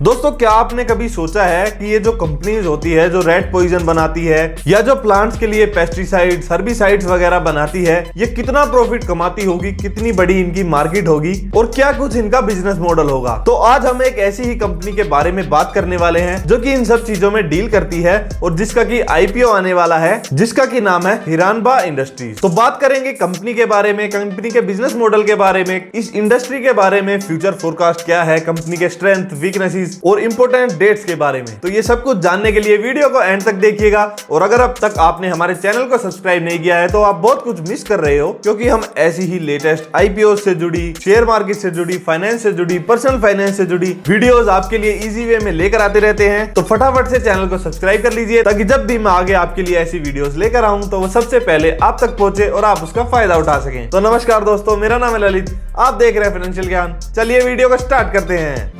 दोस्तों, क्या आपने कभी सोचा है कि ये जो कंपनीज होती है जो रेड पॉइजन बनाती है या जो प्लांट्स के लिए पेस्टिसाइड्स, हर्बिसाइड्स वगैरह बनाती है, ये कितना प्रॉफिट कमाती होगी, कितनी बड़ी इनकी मार्केट होगी और क्या कुछ इनका बिजनेस मॉडल होगा। तो आज हम एक ऐसी ही कंपनी के बारे में बात करने वाले हैं जो कि इन सब चीजों में डील करती है और जिसका की आईपीओ आने वाला है, जिसका की नाम है हिरानबा इंडस्ट्रीज। तो बात करेंगे कंपनी के बारे में, कंपनी के बिजनेस मॉडल के बारे में, इस इंडस्ट्री के बारे में, फ्यूचर फोरकास्ट क्या है, कंपनी के स्ट्रेंथ, वीकनेसेस और इंपोर्टेंट डेट्स के बारे में। तो ये सब कुछ जानने के लिए वीडियो को एंड तक देखिएगा। और अगर अब तक आपने हमारे चैनल को सब्सक्राइब नहीं किया है तो आप बहुत कुछ मिस कर रहे हो, क्योंकि हम ऐसी ही लेटेस्ट आईपीओ से जुड़ी, शेयर मार्केट से जुड़ी, फाइनेंस से जुड़ी, पर्सनल फाइनेंस से जुड़ी वीडियोस आपके लिए इजी वे में लेकर आते रहते हैं। तो फटाफट से चैनल को सब्सक्राइब कर लीजिए ताकि जब भी मैं आगे आपके लिए ऐसी वीडियोस लेकर आऊं तो वो सबसे पहले आप तक पहुंचे और आप उसका फायदा उठा सकें। तो नमस्कार दोस्तों, मेरा नाम है ललित, आप देख रहे हैं फाइनेंशियल ज्ञान। चलिए वीडियो को स्टार्ट करते हैं।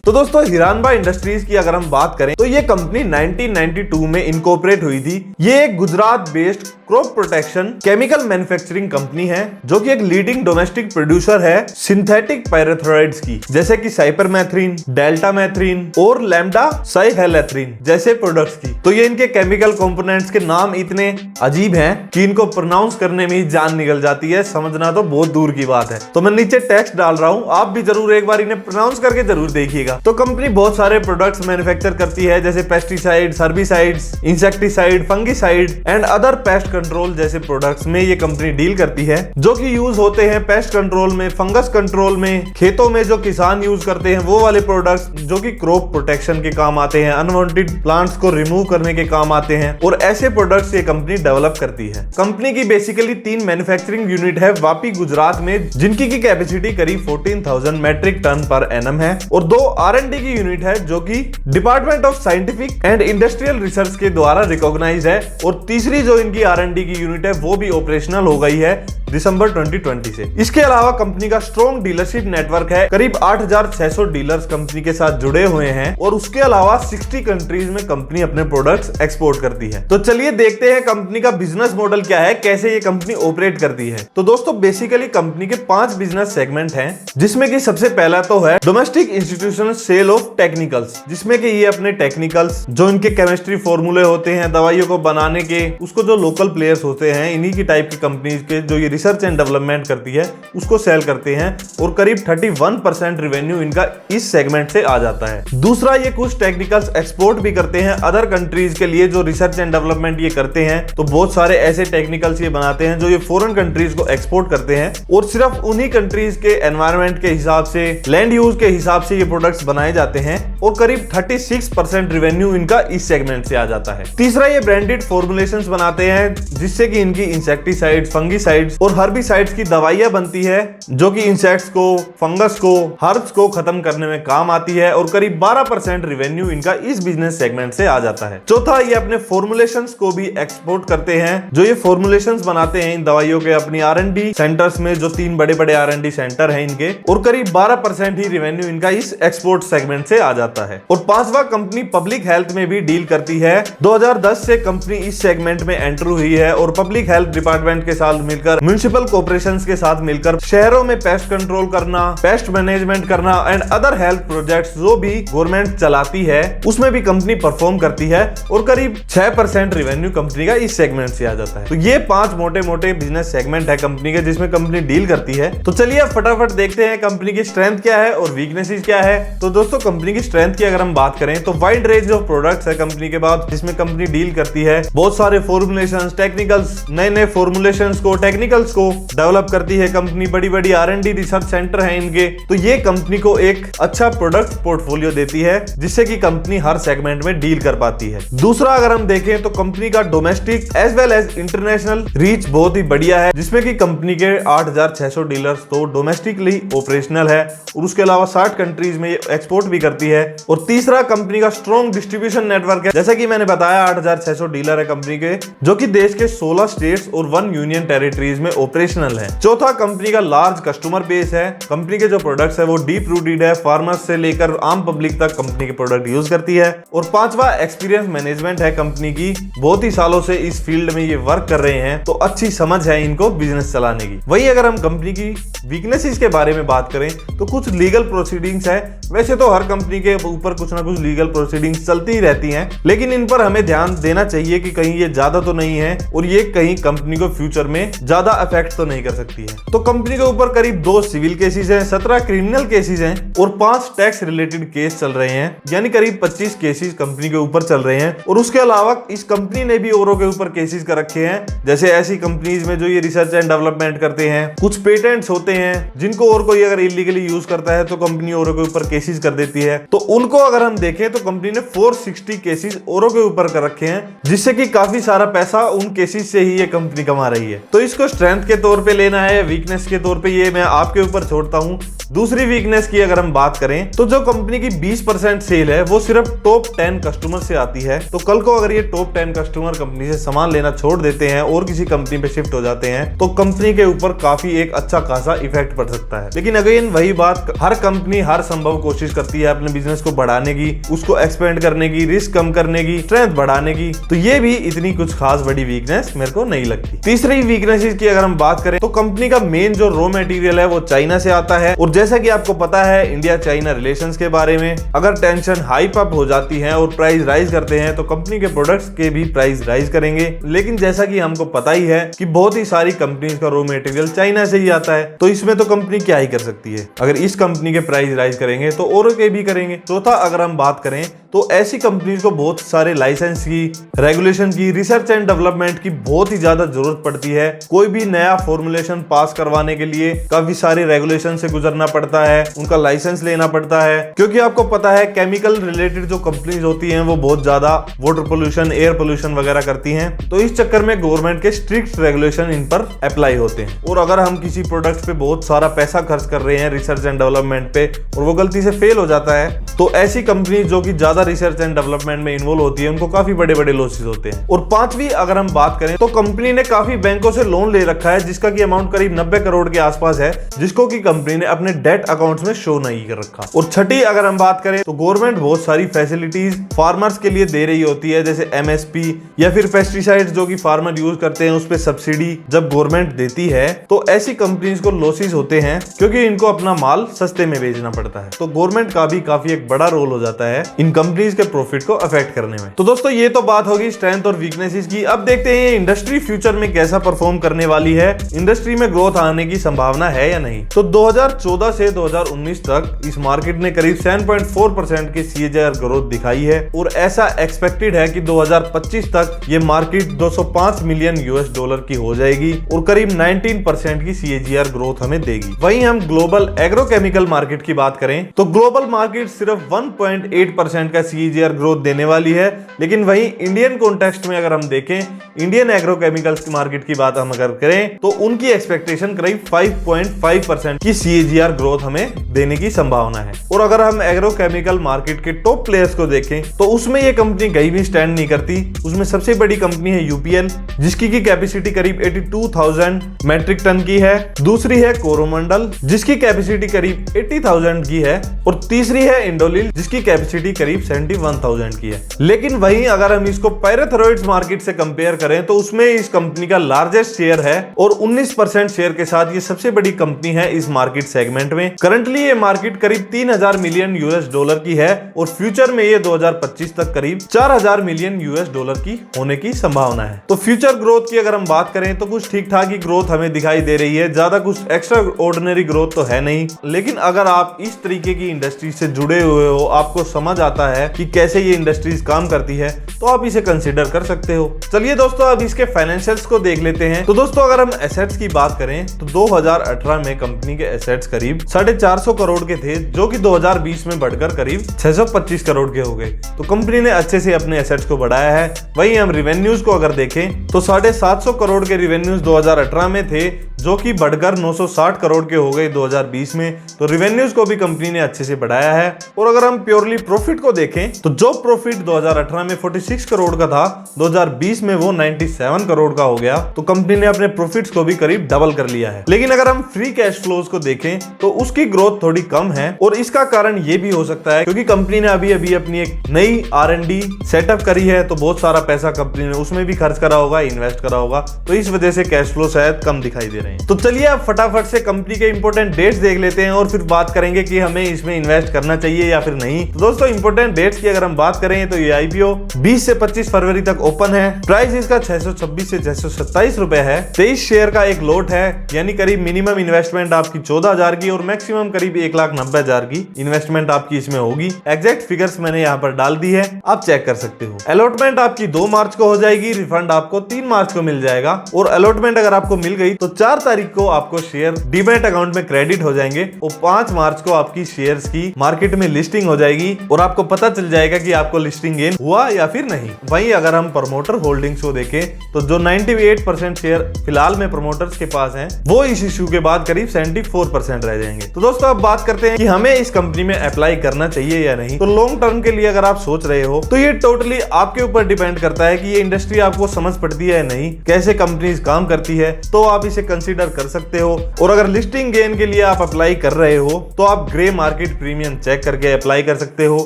तो दोस्तों, हिरानबा इंडस्ट्रीज की अगर हम बात करें तो ये कंपनी 1992 में इनकॉर्पोरेट हुई थी। ये एक Gujarat based crop protection chemical manufacturing company है जो कि एक लीडिंग डोमेस्टिक प्रोड्यूसर है सिंथेटिक पायरेथ्रोइड्स की, जैसे कि साइपरमेथ्रिन, डेल्टामेथ्रिन और लैम्डा साइहेलेथ्रिन जैसे प्रोडक्ट्स की। तो ये इनके केमिकल कंपोनेंट्स के नाम इतने अजीब हैं कि इनको प्रोनाउंस करने में ही जान निकल जाती है, समझना तो बहुत दूर की बात है। तो मैं नीचे टेक्स्ट डाल रहा हूं, आप भी जरूर एक बार इन्हें प्रोनाउंस करके जरूर देखिएगा। तो कंपनी बहुत सारे प्रोडक्ट्स मैन्युफैक्चर करती है, जैसे pesticides, herbicides, insecticide, fungicide and other pest control जैसे प्रोडक्ट्स में ये कंपनी डील करती है, जो कि यूज होते हैं पेस्ट कंट्रोल में, फंगस कंट्रोल में, खेतों में जो किसान यूज करते हैं वो वाले प्रोडक्ट्स जो कि क्रॉप प्रोटेक्शन के काम आते हैं, अनवांटेड प्लांट्स को रिमूव करने के काम आते हैं, और ऐसे प्रोडक्ट्स ये कंपनी डेवलप करती है। कंपनी की बेसिकली 3 मैन्युफैक्चरिंग यूनिट है वापी गुजरात में, जिनकी की कैपेसिटी करीब 14,000 मेट्रिक टन पर एनम है, और 2 R&D की यूनिट है जो कि department of scientific and industrial research के द्वारा रिकॉग्नाइज है, और तीसरी जो इनकी R&D की यूनिट है वो भी ऑपरेशनल हो गई है दिसंबर 2020 से। इसके अलावा कंपनी का स्ट्रॉन्ग डीलरशिप नेटवर्क है, करीब 8,600 डीलर्स कंपनी के साथ जुड़े हुए हैं, और उसके अलावा 60 कंट्रीज में कंपनी अपने प्रोडक्ट्स एक्सपोर्ट करती है। तो चलिए देखते हैं कंपनी का बिजनेस मॉडल क्या है, कैसे ये कंपनी ऑपरेट करती है। तो दोस्तों, बेसिकली कंपनी के 5 बिजनेस सेगमेंट हैं, जिसमें कि सबसे पहला तो है domestic institutional sale of technicals, जिसमें कि ये अपने टेक्निकल्स जो इनके केमिस्ट्री फॉर्मूले होते हैं दवाइयों को बनाने के, उसको जो लोकल प्लेयर्स होते हैं इन्हीं की टाइप की कंपनीज के जो ये रिसर्च एंड डेवलपमेंट करती है उसको सेल करते हैं, और करीब 31% रेवेन्यू इनका इस सेगमेंट से आ जाता है। दूसरा, ये कुछ टेक्निकल्स एक्सपोर्ट भी करते हैं अदर कंट्रीज के लिए, जो रिसर्च एंड डेवलपमेंट ये करते हैं। तो बहुत सारे ऐसे टेक्निकल्स ये बनाते हैं जो ये फॉरेन कंट्रीज को एक्सपोर्ट करते हैं, और सिर्फ उन्हीं कंट्रीज के एनवायरनमेंट के हिसाब से, लैंड यूज के हिसाब से ये प्रोडक्ट्स बनाए जाते हैं, और करीब 36% रेवेन्यू इनका इस सेगमेंट से आ जाता है। तीसरा, ये ब्रांडेड फॉर्मुलेशंस बनाते हैं, जिससे कि इनकी इंसेक्टिसाइड्स, फंगिसाइड्स और हर्बिसाइड्स की दवाइयां बनती है, जो कि इंसेक्ट्स को, फंगस को, हर्ब्स को खत्म करने में काम आती है, और करीब 12% रेवेन्यू इनका इस बिजनेस सेगमेंट से आ जाता है। चौथा, ये अपने फॉर्मुलेशंस को भी एक्सपोर्ट करते हैं, जो ये फॉर्मुलेशंस बनाते हैं इन दवाइयों के अपनी R&D सेंटर्स में, जो 3 बड़े-बड़े R&D सेंटर हैं इनके, और करीब 12% ही रेवेन्यू इनका इस एक्सपोर्ट सेगमेंट से आ जाता है। और पांचवा, कंपनी पब्लिक हेल्थ में भी डील करती है। 2010 से कंपनी इस सेगमेंट में एंटर हुई है, और पब्लिक हेल्थ डिपार्टमेंट के साथ मिलकर, म्युनिसिपल कॉर्पोरेशंस के साथ मिलकर शहरों में पेस्ट कंट्रोल करना, पेस्ट मैनेजमेंट करना एंड अदर हेल्थ प्रोजेक्ट्स जो भी गवर्नमेंट चलाती है उसमें भी कंपनी परफॉर्म करती है, और करीब 6% रेवेन्यू कंपनी का इस सेगमेंट से आ जाता है। तो ये 5 मोटे-मोटे बिजनेस सेगमेंट है कंपनी के, जिसमें कंपनी डील करती है। तो चलिए अब फटाफट देखते हैं कंपनी की स्ट्रेंथ क्या है और वीकनेसेस क्या है। तो दोस्तों, कंपनी की स्ट्रेंथ की अगर हम बात करें तो वाइड रेंज ऑफ प्रोडक्ट्स है कंपनी के पास, जिसमें कंपनी डील करती है बहुत सारे फॉर्मुलेशंस, टेक्निकल्स, नए-नए फॉर्मुलेशंस को, टेक्निकल्स को डेवलप करती है कंपनी। बड़ी-बड़ी R&D रिसर्च सेंटर है इनके। तो ये कंपनी को एक अच्छा प्रोडक्ट पोर्टफोलियो देती है, जिससे कि कंपनी हर सेगमेंट में डील कर पाती है। दूसरा, अगर हम देखें तो कंपनी का domestic as well as international reach बहुत ही बढ़िया है, जिसमें कि कंपनी के 8,600 डीलर्स तो डोमेस्टिकली ऑपरेशनल है, और उसके अलावा 60 कंट्रीज में एक्सपोर्ट भी करती है। और तीसरा, कंपनी का स्ट्रॉन्ग डिस्ट्रीब्यूशन नेटवर्क है, जैसा कि मैंने बताया 8,600 डीलर है कंपनी के, जो कि देश देश के 16 स्टेट्स और 1 यूनियन टेरिटरीज में ऑपरेशनल है। चौथा, कंपनी का लार्ज कस्टमर बेस है। कंपनी के जो प्रोडक्ट्स है वो डीप रूटेड है, फार्मर्स से लेकर आम पब्लिक तक कंपनी के प्रोडक्ट यूज करती है। और पांचवा, एक्सपीरियंस मैनेजमेंट है कंपनी की, बहुत ही सालों से इस फील्ड में ये वर्क कर रहे हैं, तो अच्छी समझ है इनको बिजनेस चलाने की। वही अगर हम कंपनी की वीकनेसेस के बारे में बात करें तो कुछ लीगल प्रोसीडिंग्स है। वैसे तो हर कंपनी के ऊपर कुछ ना कुछ लीगल प्रोसीडिंग्स चलती ही रहती हैं, लेकिन इन पर हमें ध्यान देना चाहिए कि कहीं ये ज्यादा तो नहीं है और ये कहीं कंपनी को फ्यूचर में ज्यादा अफेक्ट तो नहीं कर सकती है। तो कंपनी के ऊपर करीब 2 सिविल केसेस हैं, 17 क्रिमिनल केसेस हैं और 5 टैक्स रिलेटेड केस चल रहे हैं, यानी करीब 25 केसेस कंपनी के ऊपर चल रहे हैं। और उसके अलावा इस कंपनी ने भी औरों के ऊपर केसेस कर रखे हैं, जैसे ऐसी कंपनीज में जो ये रिसर्च एंड डेवलपमेंट करते हैं, कुछ पेटेंट्स होते हैं जिनको और कोई अगर इलीगली यूज करता है तो कंपनी औरों के ऊपर केसेस कर देती है। तो उनको अगर हम देखें तो कंपनी ने 460 केसेस औरों के ऊपर कर रखे हैं, जिससे कि काफी सारा पैसा उन केसेस से ही ये कंपनी कमा रही है। तो इसको स्ट्रेंथ के तौर पे लेना है, वीकनेस के तौर पे, ये मैं आपके ऊपर छोड़ता हूं। दूसरी वीकनेस की अगर हम बात करें तो जो कंपनी की 20% सेल है वो सिर्फ टॉप 10 कस्टमर से आती है। तो कल को अगर ये टॉप 10 कस्टमर कंपनी से सामान लेना छोड़ देते हैं और किसी कंपनी पे शिफ्ट हो जाते हैं तो कंपनी के ऊपर काफी एक अच्छा खासा इफेक्ट पड़ सकता है। लेकिन अगेन वही बात, हर कंपनी हर संभव कोशिश करती है अपने बिजनेस को बढ़ाने की, उसको एक्सपेंड करने की, रिस्क कम करने की, स्ट्रेंथ बढ़ाने की। तो ये भी इतनी कुछ खास बड़ी वीकनेस मेरे को नहीं लगती। तीसरी वीकनेस की अगर हम बात करें तो कंपनी का मेन जो रॉ मटेरियल है वो चाइना से आता है। और जैसा कि आपको पता है इंडिया चाइना रिलेशंस के बारे में, अगर टेंशन हाइप अप हो जाती है और प्राइस राइज करते हैं तो कंपनी के प्रोडक्ट्स के भी प्राइस राइज करेंगे। लेकिन जैसा कि हमको पता ही है कि बहुत ही सारी कंपनीज का रॉ मटेरियल चाइना से ही आता है, तो इसमें तो कंपनी क्या ही कर सकती है। अगर इस कंपनी के प्राइस राइज करेंगे तो औरों के भी करेंगे। चौथा, अगर हम बात करें तो ऐसी कंपनीज को बहुत सारे लाइसेंस की, रेगुलेशन की, रिसर्च एंड डेवलपमेंट की बहुत ही ज्यादा जरूरत पड़ती है। कोई भी नया फॉर्मुलेशन पास करवाने के लिए काफी सारे रेगुलेशन से गुजरना पड़ता है, उनका लाइसेंस लेना पड़ता है, क्योंकि आपको पता है केमिकल रिलेटेड जो कंपनीज होती हैं वो बहुत ज्यादा वाटर पोल्यूशन, एयर पोल्यूशन वगैरह करती हैं। तो इस चक्कर में गवर्नमेंट के स्ट्रिक्ट रेगुलेशन इन पर अप्लाई होते हैं। और अगर हम किसी प्रोडक्ट पे बहुत सारा पैसा खर्च कर रहे हैं रिसर्च एंड डेवलपमेंट पे और वो गलती से फेल हो जाता है तो ऐसी कंपनी जो कि ज्यादा रिसर्च एंड डेवलपमेंट में इन्वॉल्व होती है उनको काफी बड़े बड़े लॉसेस होते हैं। और पांचवी अगर हम बात करें तो कंपनी ने काफी बैंकों से लोन ले रखा है जिसका की अमाउंट करीब 90 करोड़ के आसपास है, जिसको की कंपनी ने अपने डेट अकाउंट्स में शो नहीं कर रखा। और छठी अगर हम बात करें तो गवर्नमेंट बहुत सारी फैसिलिटीज फार्मर्स के लिए दे रही होती है, जैसे MSP या फिर पेस्टिसाइड्स जो कि फार्मर यूज करते हैं उस पे सब्सिडी जब गवर्नमेंट देती है तो ऐसी कंपनीज को लॉसेस होते हैं क्योंकि इनको अपना माल सस्ते में बेचना पड़ता है। तो गवर्नमेंट का भी काफी एक बड़ा रोल हो जाता है इन कंपनीज के प्रॉफिट को अफेक्ट करने में। तो दोस्तों ये तो बात होगी स्ट्रेंथ और वीकनेसेस की। अब देखते हैं इंडस्ट्री फ्यूचर में कैसा परफॉर्म करने वाली है, इंडस्ट्री में ग्रोथ आने की संभावना है या नहीं। तो 2014 से 2019 तक इस मार्केट ने करीब 7.4% की CAGR ग्रोथ दिखाई है और ऐसा एक्सपेक्टेड है कि 2025 तक ये मार्केट 205 मिलियन US$ की हो जाएगी और करीब 19% की CAGR ग्रोथ हमें देगी। वहीं हम ग्लोबल एग्रोकेमिकल मार्केट की बात करें तो ग्लोबल मार्केट सिर्फ 1.8% का CAGR ग्रोथ देने वाली है। लेकिन वहीं इंडियन कॉन्टेक्स्ट में अगर हम देखें, इंडियन एग्रोकेमिकल्स मार्केट की बात हम अगर करें तो उनकी एक्सपेक्टेशन करीब 5.5% की CAGR ग्रोथ हमें देने की संभावना है। और अगर हम एग्रोकेमिकल मार्केट के टॉप प्लेयर्स को देखें तो उसमें ये कंपनी कहीं भी स्टैंड नहीं करती। उसमें सबसे बड़ी कंपनी है UPL जिसकी की कैपेसिटी करीब 82,000 मेट्रिक टन की है। दूसरी है कोरोमंडल जिसकी कैपेसिटी करीब 80,000 की है और तीसरी है इंडोलिल जिसकी कैपेसिटी करीब 71,000 की है। लेकिन वहीं अगर हम इसको पैराथायरॉइड्स मार्केट से कंपेयर करें तो उसमें इस कंपनी का लार्जेस्ट शेयर है और 19% शेयर के साथ ये सबसे बड़ी कंपनी है इस मार्केट सेगमेंट में। करंटली ये मार्केट करीब 3,000 मिलियन US$ की है और फ्यूचर में ये 2025 तक करीब 4,000 मिलियन US$ की होने की संभावना है। तो फ्यूचर ग्रोथ की अगर हम बात करें तो कुछ ठीक ठाक ही ग्रोथ हमें दिखाई दे रही है, ज्यादा कुछ एक्स्ट्रा ऑर्डिनरी ग्रोथ तो है नहीं। लेकिन अगर आप इस तरीके की इंडस्ट्री से जुड़े हुए हो, आपको समझ आता है कि कैसे ये इंडस्ट्रीज काम करती है, तो आप इसे कंसीडर कर सकते हो। चलिए दोस्तों अब इसके फाइनेंशियल्स को देख लेते हैं। तो दोस्तों अगर हम एसेट्स की बात करें तो 2018 में कंपनी के एसेट्स करीब 450 करोड़ के थे जो कि 2020 में बढ़कर करीब 625 करोड़ के हो गए। तो कंपनी ने अच्छे से अपने एसेट्स को बढ़ाया है। वहीं हम रिवेन्यूज को अगर देखें तो 750 करोड़ के रिवेन्यूज 2018 में थे जो कि बढ़कर 960 करोड़ के हो गए 2020 में। तो रिवेन्यूज को भी कंपनी ने अच्छे से बढ़ाया है। और अगर हम प्योरली प्रॉफिट को देखें तो जो प्रॉफिट 2018 में 46 करोड़ का था, 2020 में वो 97 करोड़ का हो गया। तो कंपनी ने अपने प्रॉफिट्स को भी करीब डबल कर लिया है। लेकिन अगर हम फ्री कैश फ्लोज को देखें तो उसकी ग्रोथ थोड़ी कम है और इसका कारण ये भी हो सकता है क्योंकि कंपनी ने अभी अभी अपनी एक नई R&D सेटअप करी है। तो बहुत सारा पैसा कंपनी ने उसमें भी खर्च करा होगा, इन्वेस्ट करा होगा, तो इस वजह से कैश फ्लो शायद कम दिखाई दे रहे हैं। तो चलिए अब फटाफट से कंपनी के इंपॉर्टेंट डेट्स देख लेते हैं और फिर बात करेंगे कि हमें इसमें इन्वेस्ट करना चाहिए या फिर नहीं। तो दोस्तों इंपॉर्टेंट डेट्स की अगर हम बात करें तो ये IPO 20 से 25 फरवरी तक ओपन है। प्राइस इसका 626 से 627 रुपए है। 23 शेयर का एक लोट है, यानी करीब मिनिमम इन्वेस्टमेंट आपकी 14,000 की और मैक्सिमम करीब 1,90,000 की इन्वेस्टमेंट आपकी इसमें होगी। एग्जैक्ट फिगर्स मैंने यहाँ पर डाल दी है, आप चेक कर सकते हो। अलॉटमेंट आपकी 2 मार्च को हो जाएगी, रिफंड आपको 3 मार्च को मिल जाएगा। और अलॉटमेंट अगर आपको मिल गई तो 4 तारीख को आपको शेयर डीमैट अकाउंट में क्रेडिट हो जाएंगे और 5 मार्च को आपकी शेयर्स की मार्केट में लिस्टिंग हो जाएगी और आपको पता चल जाएगा कि आपको लिस्टिंग गेन हुआ या फिर नहीं। वहीं अगर हम प्रमोटर होल्डिंग्स को देखें तो जो 98% शेयर फिलहाल में प्रमोटर्स के पास हैं, वो इस इशू के बाद करीब 74% रह जाएंगे। तो दोस्तों अब बात करते हैं कि हमें इस कंपनी में अप्लाई करना चाहिए या नहीं। तो लॉन्ग टर्म के लिए अगर आप सोच रहे हो तो ये टोटली आपके ऊपर डिपेंड करता है कि ये इंडस्ट्री आपको समझ पड़ती है या नहीं, कैसे कंपनीज काम करती है, तो आप इसे कंसीडर कर सकते हो। और अगर लिस्टिंग गेन के लिए आप अप्लाई कर रहे हो तो आप ग्रे मार्केट प्रीमियम चेक करके अप्लाई कर सकते हो।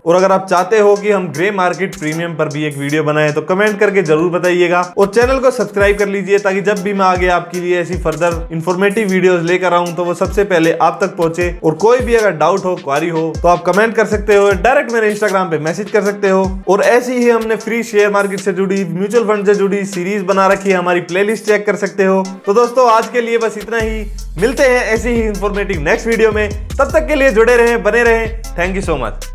और अगर आप चाहते हो कि हम ग्रे मार्केट प्रीमियम पर भी एक वीडियो बनाएं तो कमेंट करके जरूर बताइएगा और चैनल को सब्सक्राइब कर लीजिए ताकि जब भी मैं आगे आपके लिए ऐसी फर्दर इंफॉर्मेटिव वीडियोस लेकर आऊं तो वो सबसे पहले आप तक पहुंचे। और कोई भी अगर डाउट हो, क्वारी हो तो आप कमेंट कर सकते हो, डायरेक्ट मेरे इंस्टाग्राम पे मैसेज कर सकते हो। और ऐसी ही हमने फ्री शेयर मार्केट से जुड़ी, म्यूचुअल फंड से जुड़ी सीरीज बना रखी है, हमारी प्लेलिस्ट चेक कर सकते हो। तो दोस्तों आज के लिए बस इतना ही, मिलते हैं ऐसी ही इंफॉर्मेटिव नेक्स्ट वीडियो में। तब तक के लिए जुड़े रहें, बने रहें। Thank you so much.